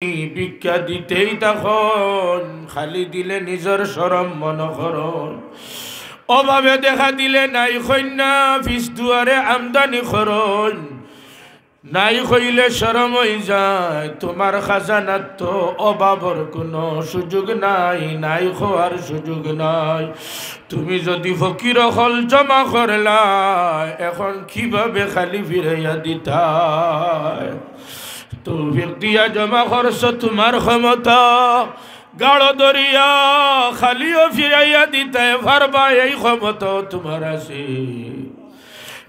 ভিক্ষা দিতেই তখন খালি দিলে নিজের শরম মনে করন, অভাবে দেখা দিলে নাই কন্যা ফিস দুয়ারে আমদানি করন, নাই কইলে শরম হয়ে যায়। তোমার খাজানাত তো অভাবর কোনো সুযোগ নাই, নাই খোয়ার সুযোগ নাই। তুমি যদি ফকির হল জমা করলা, এখন কিভাবে খালি ফিরাইয়া দিতায়? তৌফিক দিয়া জমা করছ তোমার ক্ষমতা, গাঢ় দরিয়া খালিও ফিরাইয়া দিতে পারবা, এই ক্ষমতা তোমার আছে।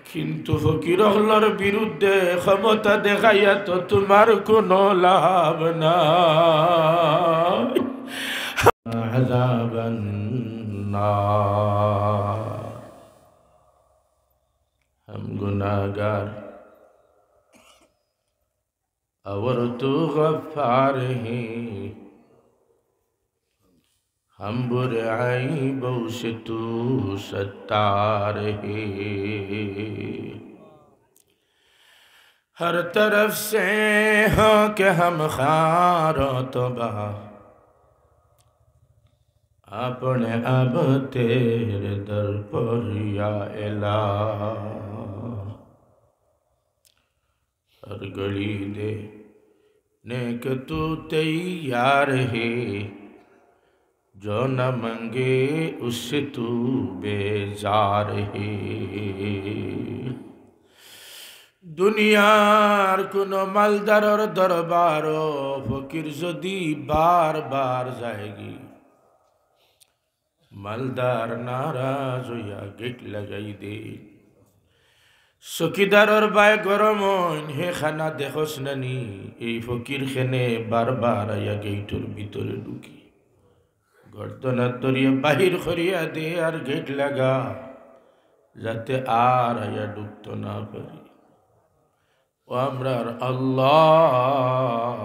কিন্তু ফকির হলর বিরুদ্ধে ক্ষমতা দেখাইয়া তো তোমার কোনো লাভ নাই। আযাবান নার। हम गुनाहगार और तू गफ्फार है, हम बुरे आइबों से तू सत्तार है। हर तरफ से हो के हम खारो तबाह, अपने अब तेरे दर पर या इलाह। हर गली दे नेक तू तैयार है, जो न मंगे उससे तू बेजार है। दुनियार कुनो मालदार दरबारो फकीर जदि बार बार जाएगी, मालदार नाराज होया गेट लगाई दे। চকিদারর বাই গরম হে খানা দেখোস নানি, এই ফকির খেনে বারবার আয়া গেইটর ভিতরে ঢুকি, গর্দনার দরিয়া বাহির করিয়া দে আর গেট লাগা, যাতে আর আয়া ঢুকতো না পারি। ও আমরার আল্লাহ,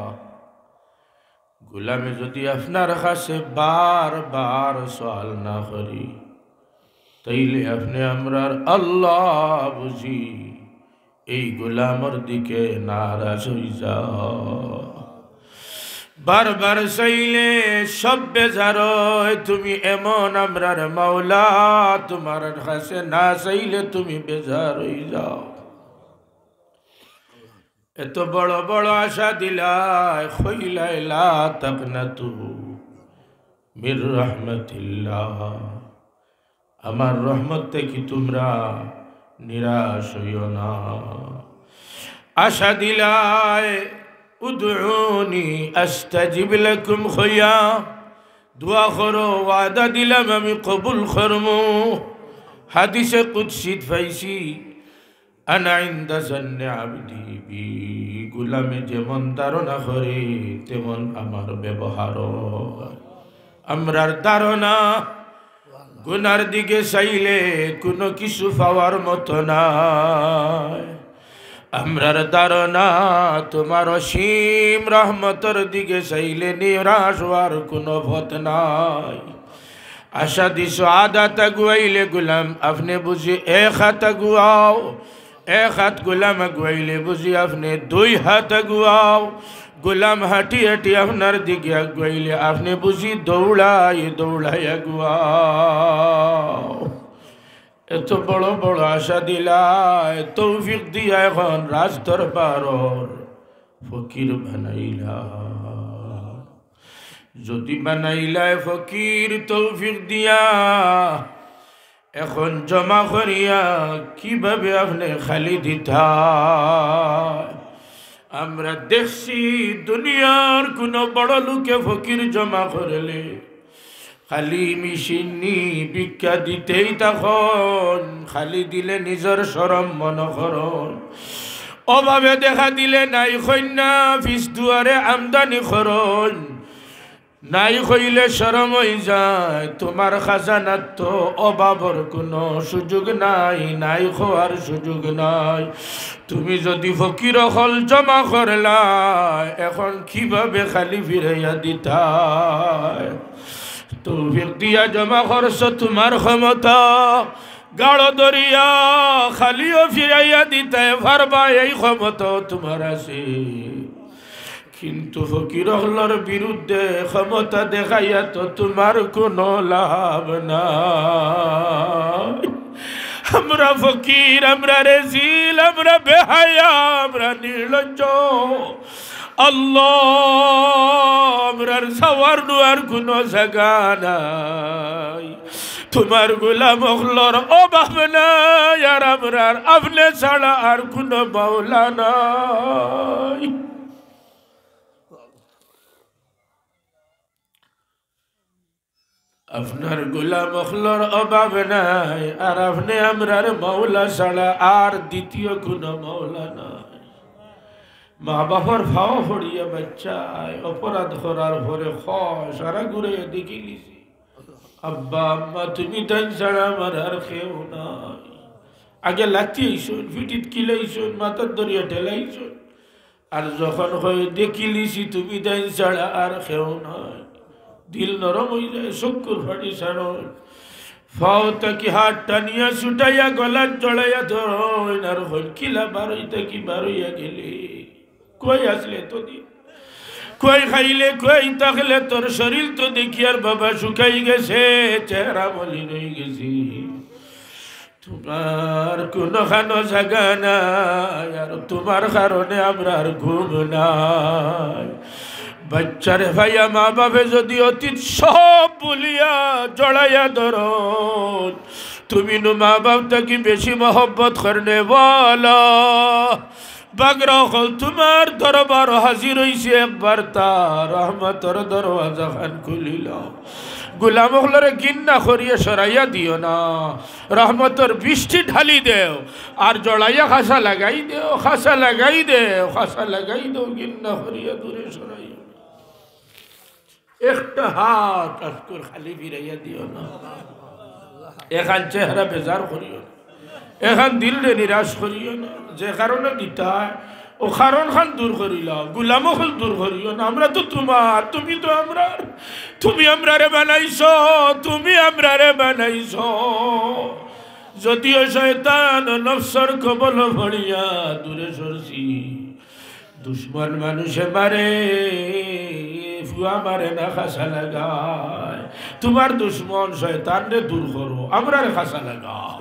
গোলামে যদি আপনার কাছে বারবার সওয়াল না করি, তাইলে আপনি আমরার আল্লাহ বুঝি এই গোলামর দিকে নারাজ হই যাও। বারবার চাইলে সব বেজার তুমি এমন আমরার মাওলা, তোমার কাছে না চাইলে তুমি বেজার হই যাও। এত বড় বড় আশা দিলাই, খইলাই লা তাকনাতু মির রাহমাতিল্লাহ, আমার রহমত থেকে তোমরা নিরাশ হইও না। আশা দিলাই উদউনি আস্তাজিব লাকুম খয়া, দোয়া করো ওয়াদা দিলাম আমি কবুল করমু। হাদিসে কুদসিত পাইছি, আনা ইনদা জান্নি আবদি বি, গোলামে যেমন ধারণা করে তেমন আমার ব্যবহার। আমরার ধারণা গুনার দিকে চাইলে কোনো কিছু পাওয়ার মতো নাই, আমরার ধারণা তোমার অসীম রহমতের দিকে চাইলে নিরাশ হওয়ার কোনো পথ নাই। আশা দিস আদাত আগুয়াইলে গোলাম আপনি বুঝি এক হাত আগুয়াও, এক হাত গোলাম আগুয়াইলে বুঝি আপনি দুই হাত আগুয়াও। গোলাম হাঁটি হাঁটি আপনার দিকে আগুয়াইলে আপনি বুঝি দৌড়াই দৌড়াই আগুয়াও। এত বড় বড় আশা দিলাই, তৌফিক দিয়া এখন রাজ দরবারর ফকির বানাইলা। যদি বানাইলাই ফকির তৌফিক দিয়া, এখন জমা করিয়া কিভাবে আপনি খালি দিতা? আমরা দেখছি দুনিয়ার কোন বড় লোকে ফকির জমা করলে খালি মিশিনি ভিক্ষা দিতেই তখন খালি দিলে নিজের শরম মনে করন, অভাবে দেখা দিলে নাই কন্যা ফিস দুয়ারে আমদানি করন, নাই কইলে শরম হয়ে যায়। তোমার খাজানাত তো অভাবর কোনো সুযোগ নাই, নাই খোয়ার সুযোগ নাই। তুমি যদি ফকির হল জমা করলা, এখন কিভাবে খালি ফিরাইয়া দিতায়? তৌফিক দিয়া জমা করছ তোমার ক্ষমতা, গাঢ় দরিয়া খালিও ফিরাইয়া দিতে পারবা, এই ক্ষমতা তোমার আছে। কিন্তু ফকির হলর বিরুদ্ধে ক্ষমতা দেখাইয়া তো তোমার কোনো লাভ নাই। আমরা ফকির, আমরা রেজিল, আমরা বেহায়া, আমরা নির্লজ্জ। আল্লাহ আমরার সাওয়ার দুয়ার কোনো জায়গা নাই। তোমার গোলাম হলর অভাব নাই, আর আমরার আপনি ছাড়া আর কোনো মাওলা নাই। আপনার গোলাম হলর অভাব নাই, আর আপনি আমরার মাওলা ছাড়া আর দ্বিতীয় কোনো মাওলা নাই। মা বাবার ভাও ফড়িয়া বাচ্চায় অপরাধ করার পরে সারা ঘুরে দেখি লিছি আব্বা আম্মা তুমি তাই ছাড়া আমার আর কেউ নাই। আগে লাথি আইসুন, ফিটিত কিলাইছুন, মাথার দরিয়া ঠেলাইছুন, আর যখন হয়ে দেখি লিছি তুমি তাই ছাড়া আর কেউ নাই, দিল নরম হয়ে যায়, শক্কর ফাটি ছাড়ন। ফাও তাকি হাত টানিয়া ছুটাইয়া গলা জড়াইয়া ধরন, আর হল কিলা বারইতে কি বারইয়া গেলে কই আসলে তো দিন, কই খাইলে কই থাকলে তোর শরীর তো দেখি আর বাবা শুকাই গেছে, চেহারা মলিন হয়ে গেছি। তোমার কোনো খানো জায়গা নাই, আর তোমার কারণে আমরা আর ঘুম নাই। বাচ্চারে ভাইয়া মা বাপে যদি অতীত সব বলিয়া জড়াইয়া ধরো, তুমি নো মা বাপ তাকে বেশি মহব্বত করনে বলা। বাগরা হল তোমার দরবার হাজির হইছে, একবার তার রহমতর দরওয়াজা খান খুলিল। গোলাম হলরে গিন্না করিয়া সরাইয়া দিও না, রহমতর বৃষ্টি ঢালি দেও, আর জড়াইয়া খাসা লাগাই দেও, খাসা লাগাই দেও, খাসা লাগাই দেও, গিন্না করিয়া দূরে সরাইয়া। একটা হাত আজকর খালি ফিরাইয়া দিও না, এখান চেহারা বেজার করিও না, এখান দিল রে নিরাশ করিও না। যে কারণে দিতা ও কারণ খান দূর করিলাম, গুলামও খান দূর করিও না। আমরা তো তোমার, তুমি তো আমরা, তুমি আমরারে বানাইছ, তুমি আমরারে বানাইছ। যদিও শয়তান নফসর কবল ভরিয়া দূরে সরছি, দুশ্মন মানুষে মারে ফুয়া মারে না, খাসা লাগায়। তোমার দুশ্মন শয়তান রে দূর করো, আমরারে খাসা লাগাও,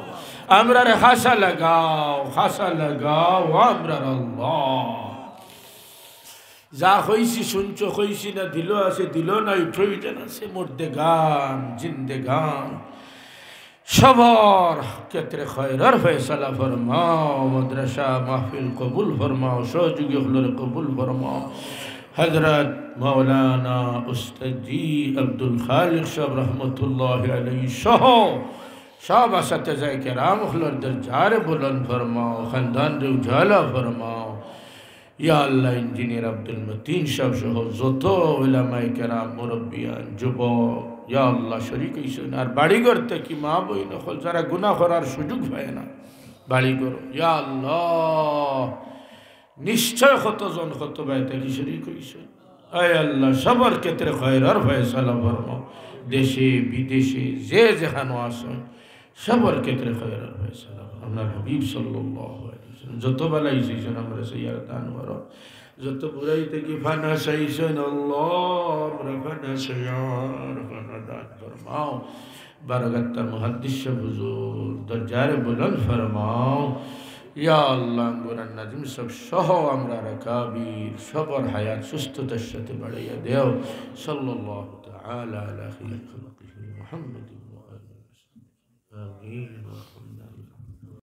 আমরারে খাসা লাগাও, খাসা লাগাও আমরার আল্লাহ। যা হইছি শুনছো, হইছি না দিল আছে, দিল নাই প্রয়োজন আছে। মর্দে গান জিন্দে গান সবার ক্ষেত্রে খয়রার ফয়সালা ফরমাও। মাদ্রাসা মাহফিল কবুল ফরমাও, সহযোগী হলরে কবুল ফরমাও। হযরত মাওলানা উস্তাদ জি আব্দুল খালিক সাহেব রহমতুল্লাহি আলাইহি সহ সব আসাতেজায়ে কেরাম হলর দরজারে বুলন্দ ফরমাও, খানদান রে উজালা ফরমাও। ইয়া আল্লাহ ইঞ্জিনিয়ার আব্দুল মতিন সাহেব সহ যত উলামায়ে কেরাম, মুরব্বিয়ান, যুবক, ইয়া আল্লাহ শরীক হইছেন। আর বাড়িঘর থেকে মা বই নকল যারা গুনাহ করার সুযোগ পায় না, বাড়িঘর ইয়া আল্লাহ নিশ্চয় কতজন কত ভাই থেকে শরীক হইছেন। আয় আল্লাহ সবার ক্ষেত্রে খয়রার ফয়সালা ফরমাও। দেশে বিদেশে যে যেখানে আসেন সবার ক্ষেত্রে খয়রার ফয়সালা। আপনার হাবিব সাল্লাল্লাহু আলাইহি ওয়াসাল্লাম যত বালাই চাইছেন আমরা সেই দান করো, যত বুড়াই থেকে ফানা চাইছেন আল্লাহ আমরা ফানা চাইয়ার ফানা দান ফরমাও। বারাকাতার মুহাদ্দিস হুজুর দরজারে বুলন্দ ফরমাও। ইয়া আল্লাহ কোরআন নাজিম সব সহ আমরা রাকাবির সবার হায়াত সুস্থতার সাথে বাড়াইয়া দেও। সাল্লাল্লাহু তাআলা আলা খায়রি খালকিহি মুহাম্মদ।